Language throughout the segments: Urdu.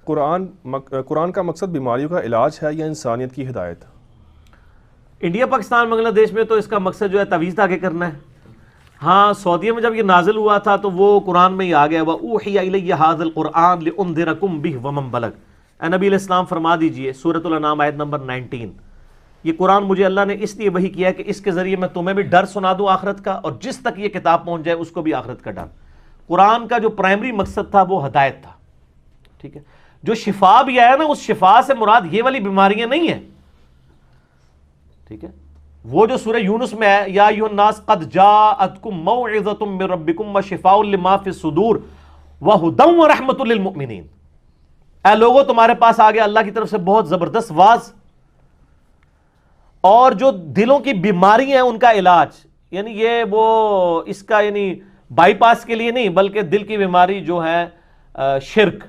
قرآن کا مقصد بیماریوں کا علاج ہے یا انسانیت کی ہدایت؟ انڈیا پاکستان بنگلہ دیش میں تو اس کا مقصد جو ہے تعویذ دھاگے کرنا ہے. ہاں سعودیہ میں جب یہ نازل ہوا تھا تو وہ قرآن میں ہی آ گیا وَأُوحِيَ إِلَيَّ هَذَا الْقُرْآنُ لِأُنذِرَكُم بِهِ وَمَن بَلَغَ. اے نبی علیہ السلام فرما دیجئے سورۃ الانعام آیت نمبر 19، یہ قرآن مجھے اللہ نے اس لیے وحی کیا ہے کہ اس کے ذریعے میں تمہیں بھی ڈر سنا دوں آخرت کا، اور جس تک یہ کتاب پہنچ جائے اس کو بھی آخرت کا ڈر. قرآن کا جو پرائمری مقصد تھا وہ ہدایت تھا. ٹھیک ہے، جو شفا بھی آیا نا، اس شفا سے مراد یہ والی بیماریاں نہیں ہیں. ٹھیک ہے، وہ جو سورہ یونس میں ہے یا ایھا الناس قد جاءتکم موعظۃ من ربکم وشفاء لما فی الصدور وہدی ورحمۃ للمؤمنین. اے لوگوں تمہارے پاس آ گیا اللہ کی طرف سے بہت زبردست واز اور جو دلوں کی بیماری ہیں ان کا علاج. یعنی یہ وہ اس کا یعنی بائی پاس کے لیے نہیں، بلکہ دل کی بیماری جو ہے شرک،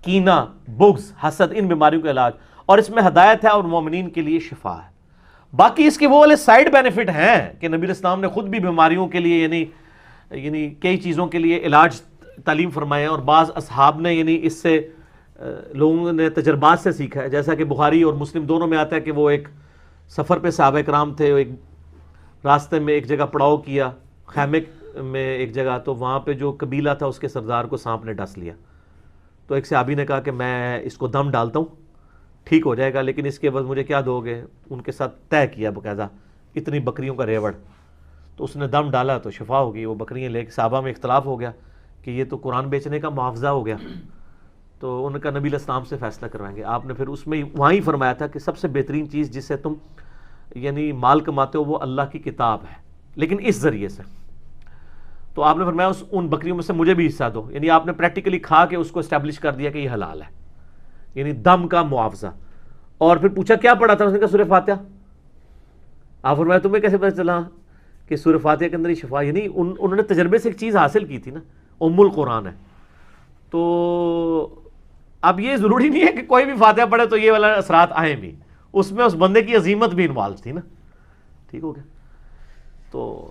کینہ، بغض، حسد، ان بیماریوں کا علاج، اور اس میں ہدایت ہے اور مومنین کے لیے شفا ہے. باقی اس کے وہ والے سائیڈ بینیفٹ ہیں کہ نبی الاسلام نے خود بھی بیماریوں کے لیے یعنی کئی چیزوں کے لیے علاج تعلیم فرمائے ہیں، اور بعض اصحاب نے یعنی اس سے لوگوں نے تجربات سے سیکھا ہے. جیسا کہ بخاری اور مسلم دونوں میں آتا ہے کہ وہ ایک سفر پہ صحابہ کرام تھے، ایک راستے میں ایک جگہ پڑاؤ کیا، خیمے میں ایک جگہ، تو وہاں پہ جو قبیلہ تھا اس کے سردار کو سانپ نے ڈس لیا. تو ایک صحابی نے کہا کہ میں اس کو دم ڈالتا ہوں، ٹھیک ہو جائے گا، لیکن اس کے بعد مجھے کیا دو گے؟ ان کے ساتھ طے کیا باقاعدہ اتنی بکریوں کا ریوڑ. تو اس نے دم ڈالا تو شفا ہو گئی. وہ بکریاں لے کے صحابہ میں اختلاف ہو گیا کہ یہ تو قرآن بیچنے کا معاوضہ ہو گیا. تو ان کا نبی علیہ السلام سے فیصلہ کروائیں گے. آپ نے پھر اس میں وہاں ہی فرمایا تھا کہ سب سے بہترین چیز جس سے تم یعنی مال کماتے ہو وہ اللہ کی کتاب ہے، لیکن اس ذریعے سے. تو آپ نے فرمایا ان بکریوں میں سے مجھے بھی حصہ دو. یعنی آپ نے پریکٹیکلی کھا کے اس کو اسٹیبلش کر دیا کہ یہ حلال ہے، یعنی دم کا معاوضہ. اور پھر پوچھا کیا پڑھا تھا؟ اس نے کہا سورہ فاتحہ. آپ فرمایا تمہیں کیسے پتہ چلا کہ سورہ فاتحہ کے اندر ہی شفا؟ یعنی انہوں نے تجربے سے ایک چیز حاصل کی تھی نا، ام القرآن ہے. تو اب یہ ضروری نہیں ہے کہ کوئی بھی فاتحہ پڑھے تو یہ والا اثرات آئیں بھی، اس میں اس بندے کی عظیمت بھی انوالو تھی نا. ٹھیک ہو گیا؟ تو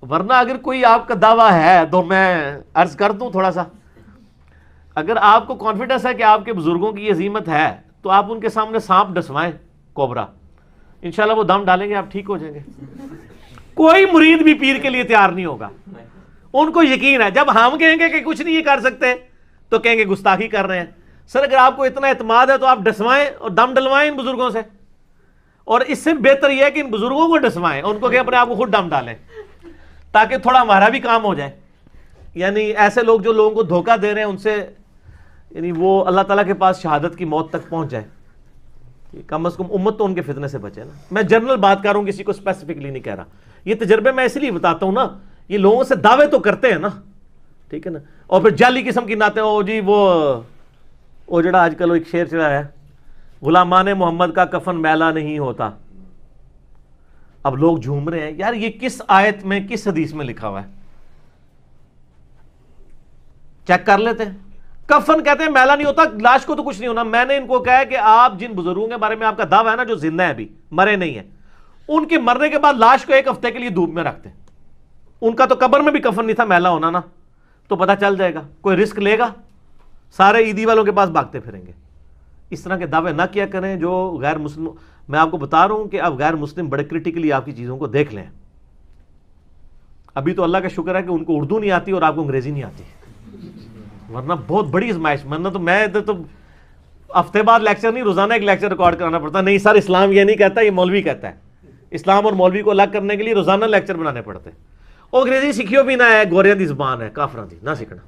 ورنہ اگر کوئی آپ کا دعویٰ ہے تو میں عرض کر دوں تھوڑا سا، اگر آپ کو کانفیڈنس ہے کہ آپ کے بزرگوں کی عظیمت ہے تو آپ ان کے سامنے سانپ ڈسوائیں، کوبرا، انشاءاللہ وہ دم ڈالیں گے، آپ ٹھیک ہو جائیں گے. کوئی مرید بھی پیر کے لیے تیار نہیں ہوگا. ان کو یقین ہے جب ہم کہیں گے کہ کچھ نہیں کر سکتے تو کہیں گے گستاخی کر رہے ہیں. سر اگر آپ کو اتنا اعتماد ہے تو آپ ڈسوائیں اور دم ڈلوائیں ان بزرگوں سے، اور اس سے بہتر یہ ہے کہ ان بزرگوں کو ڈسوائیں، ان کو کہ اپنے آپ کو خود دم ڈالیں تاکہ تھوڑا ہمارا بھی کام ہو جائے. یعنی ایسے لوگ جو لوگوں کو دھوکہ دے رہے ہیں ان سے یعنی وہ اللہ تعالیٰ کے پاس شہادت کی موت تک پہنچ جائے، کم از کم امت تو ان کے فتنے سے بچے نا. میں جنرل بات کر رہا ہوں، کسی کو اسپیسیفکلی نہیں کہہ رہا. یہ تجربے میں اس لیے بتاتا ہوں نا، یہ لوگوں سے دعوے تو کرتے ہیں نا، ٹھیک ہے نا، اور پھر جعلی قسم کی نعتیں. او جی وہ جڑا آج کل ایک شعر چڑھا ہے، غلامان محمد کا کفن میلا نہیں ہوتا. اب لوگ جھوم رہے ہیں یار یہ کس آیت میں کس حدیث میں لکھا ہوا ہے؟ چیک کر لیتے ہیں. کفن کہتے ہیں میلا نہیں ہوتا، لاش کو تو کچھ نہیں ہونا. میں نے ان کو کہا ہے کہ آپ جن بزرگوں کے بارے میں آپ کا دعویٰ ہے نا جو زندہ ہے ابھی مرے نہیں ہیں، ان کے مرنے کے بعد لاش کو ایک ہفتے کے لیے دھوپ میں رکھتے ہیں. ان کا تو قبر میں بھی کفن نہیں تھا میلا ہونا نا، تو پتہ چل جائے گا. کوئی رسک لے گا؟ سارے عیدی والوں کے پاس بھاگتے پھریں گے. اس طرح کے دعوے نہ کیا کریں جو غیر مسلم. میں آپ کو بتا رہا ہوں کہ اب غیر مسلم بڑے کرٹیکلی آپ کی چیزوں کو دیکھ لیں. ابھی تو اللہ کا شکر ہے کہ ان کو اردو نہیں آتی اور آپ کو انگریزی نہیں آتی، ورنہ بہت بڑی ازمائش. ورنہ تو میں ادھر تو ہفتے بعد لیکچر نہیں، روزانہ ایک لیکچر ریکارڈ کرانا پڑتا. نہیں سر اسلام یہ نہیں کہتا، یہ مولوی کہتا ہے. اسلام اور مولوی کو الگ کرنے کے لیے روزانہ لیکچر بنانے پڑتے. اور انگریزی سیکھیو بھی نہ ہے، گوریاں دی زبان ہے، کافراں دی نہ سیکھنا.